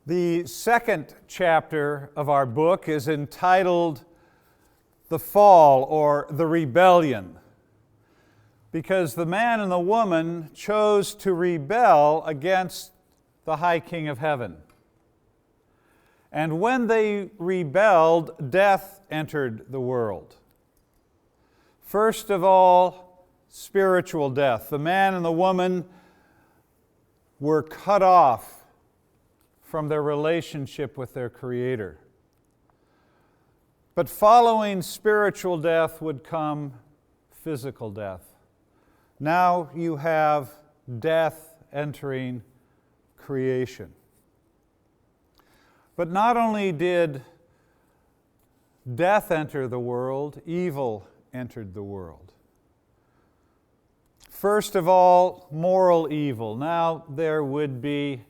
The second chapter of our book is entitled The Fall or the Rebellion, because the man and the woman chose to rebel against the High King of Heaven. And when they rebelled, death entered the world. First of all, spiritual death. The man and the woman were cut off from their relationship with their Creator. But following spiritual death would come physical death. Now you have death entering creation. But not only did death enter the world, evil entered the world. First of all, moral evil. Now there would be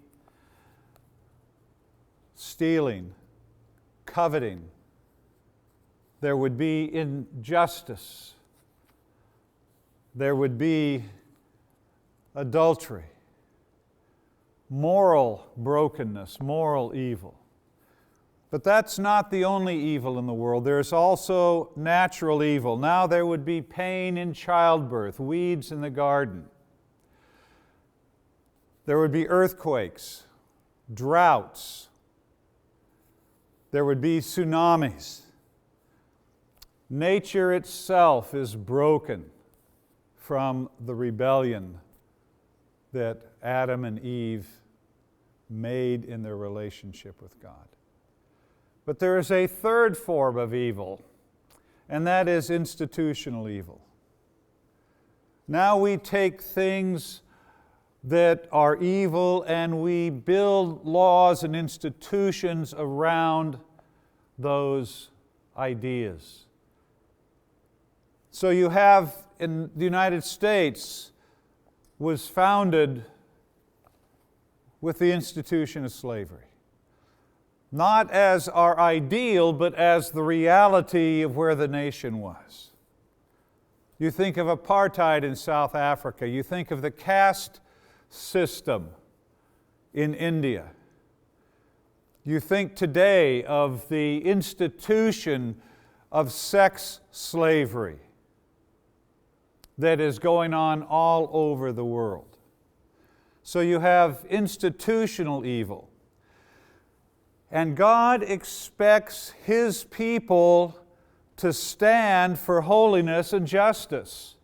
stealing, coveting. There would be injustice. There would be adultery, moral brokenness, moral evil. But that's not the only evil in the world. There's also natural evil. Now there would be pain in childbirth, weeds in the garden. There would be earthquakes, droughts. There would be tsunamis. Nature itself is broken from the rebellion that Adam and Eve made in their relationship with God. But there is a third form of evil, and that is institutional evil. Now we take things that are evil and we build laws and institutions around those ideas. So you have, in the United States, was founded with the institution of slavery. Not as our ideal, but as the reality of where the nation was. You think of apartheid in South Africa. You think of the caste system in India. You think today of the institution of sex slavery that is going on all over the world. So you have institutional evil. And God expects His people to stand for holiness and justice.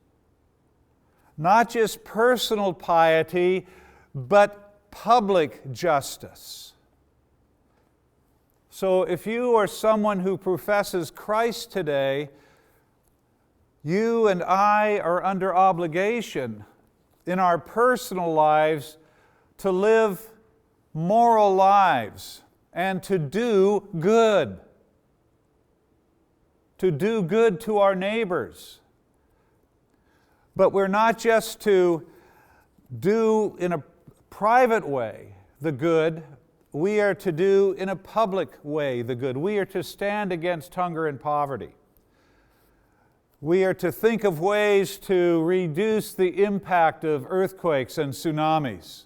Not just personal piety, but public justice. So if you are someone who professes Christ today, you and I are under obligation in our personal lives to live moral lives and to do good. To do good to our neighbors. But we're not just to do in a private way the good, we are to do in a public way the good. We are to stand against hunger and poverty. We are to think of ways to reduce the impact of earthquakes and tsunamis.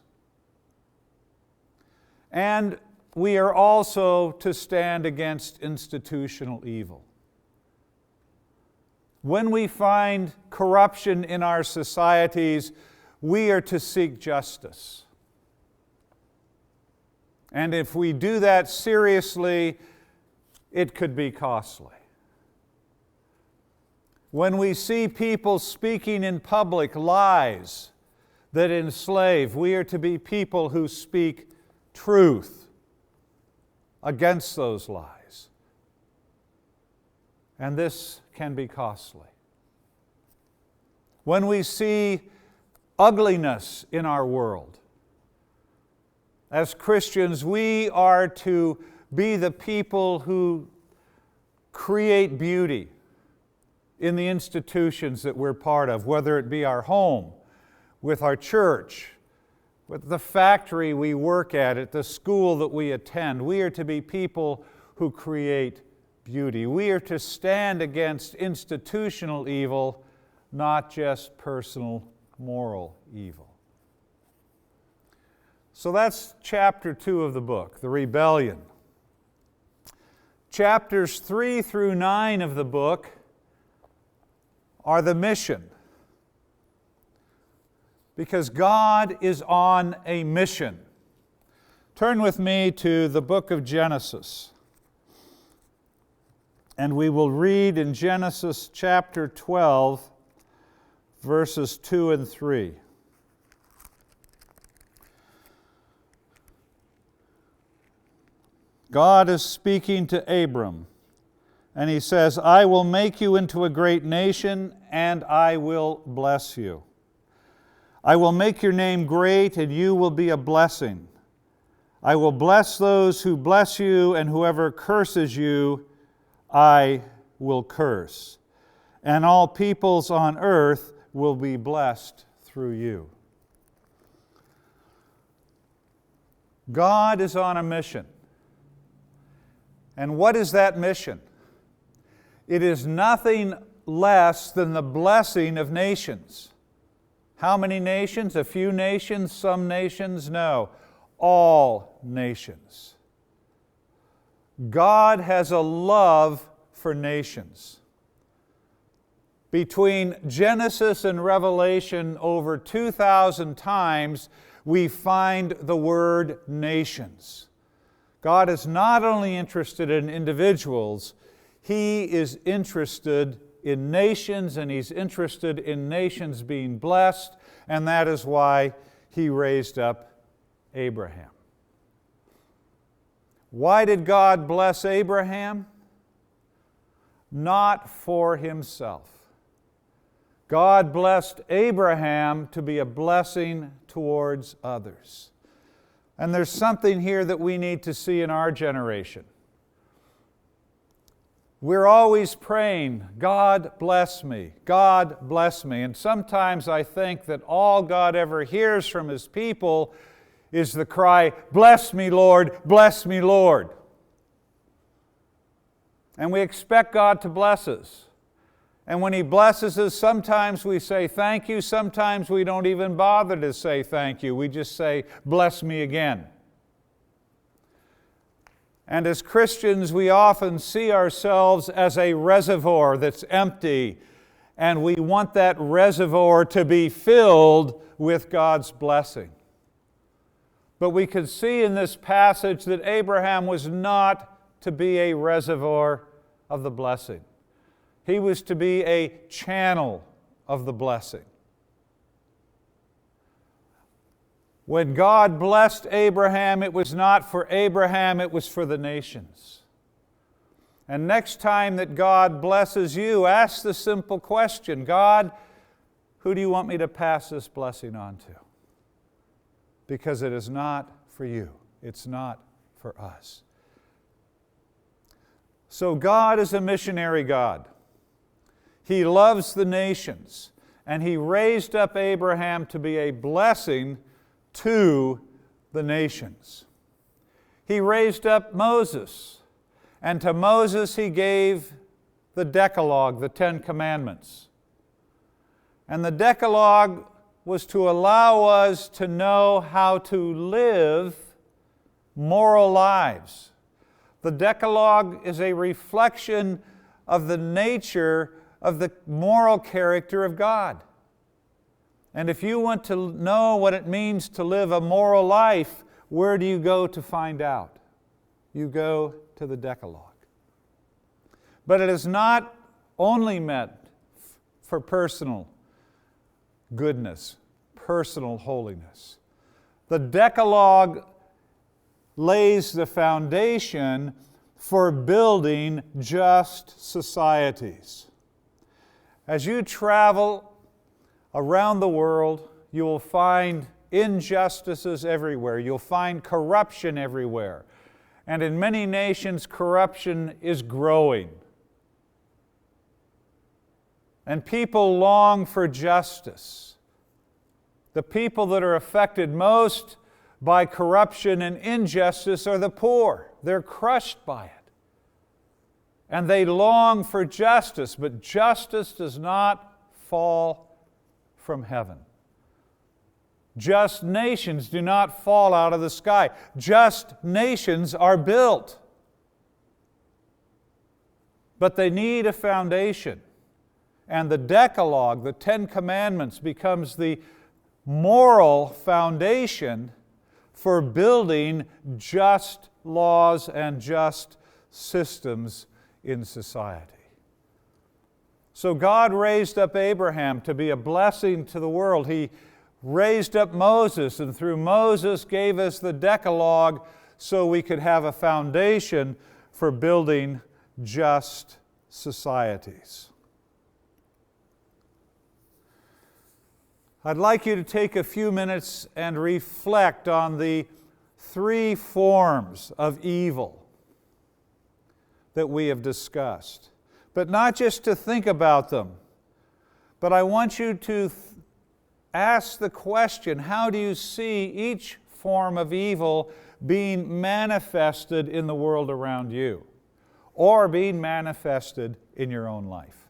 And we are also to stand against institutional evil. When we find corruption in our societies, we are to seek justice. And if we do that seriously, it could be costly. When we see people speaking in public lies that enslave, we are to be people who speak truth against those lies. And this can be costly. When we see ugliness in our world, as Christians, we are to be the people who create beauty in the institutions that we're part of, whether it be our home, with our church, with the factory we work at the school that we attend. We are to be people who create beauty. We are to stand against institutional evil, not just personal moral evil. So that's chapter 2 of the book, the rebellion. Chapters 3 through 9 of the book are the mission. Because God is on a mission. Turn with me to the book of Genesis. And we will read in Genesis chapter 12, verses 2 and 3. God is speaking to Abram, and He says, I will make you into a great nation, and I will bless you. I will make your name great, and you will be a blessing. I will bless those who bless you, and whoever curses you, I will curse. And all peoples on earth will be blessed through you. God is on a mission. And what is that mission? It is nothing less than the blessing of nations. How many nations? A few nations? Some nations? No. All nations. God has a love for nations. Between Genesis and Revelation, over 2,000 times, we find the word nations. God is not only interested in individuals, He is interested in nations, and He's interested in nations being blessed, and that is why He raised up Abraham. Why did God bless Abraham? Not for Himself. God blessed Abraham to be a blessing towards others. And there's something here that we need to see in our generation. We're always praying, God bless me, God bless me. And sometimes I think that all God ever hears from His people is the cry, bless me, Lord, bless me, Lord. And we expect God to bless us. And when He blesses us, sometimes we say thank you, sometimes we don't even bother to say thank you. We just say, bless me again. And as Christians, we often see ourselves as a reservoir that's empty, and we want that reservoir to be filled with God's blessing. But we could see in this passage that Abraham was not to be a reservoir of the blessing. He was to be a channel of the blessing. When God blessed Abraham, it was not for Abraham, it was for the nations. And next time that God blesses you, ask the simple question, God, who do you want me to pass this blessing on to? Because it is not for you. It's not for us. So God is a missionary God. He loves the nations, and He raised up Abraham to be a blessing to the nations. He raised up Moses, and to Moses He gave the Decalogue, the 10 Commandments. And the Decalogue was to allow us to know how to live moral lives. The Decalogue is a reflection of the nature of the moral character of God. And if you want to know what it means to live a moral life, where do you go to find out? You go to the Decalogue. But it is not only meant for personal goodness, personal holiness. The Decalogue lays the foundation for building just societies. As you travel around the world, you will find injustices everywhere. You'll find corruption everywhere. And in many nations, corruption is growing. And people long for justice. The people that are affected most by corruption and injustice are the poor. They're crushed by it. And they long for justice, but justice does not fall from heaven. Just nations do not fall out of the sky. Just nations are built. But they need a foundation. And the Decalogue, the Ten Commandments, becomes the moral foundation for building just laws and just systems in society. So God raised up Abraham to be a blessing to the world. He raised up Moses, and through Moses gave us the Decalogue so we could have a foundation for building just societies. I'd like you to take a few minutes and reflect on the three forms of evil that we have discussed. But not just to think about them, but I want you to ask the question, how do you see each form of evil being manifested in the world around you, or being manifested in your own life?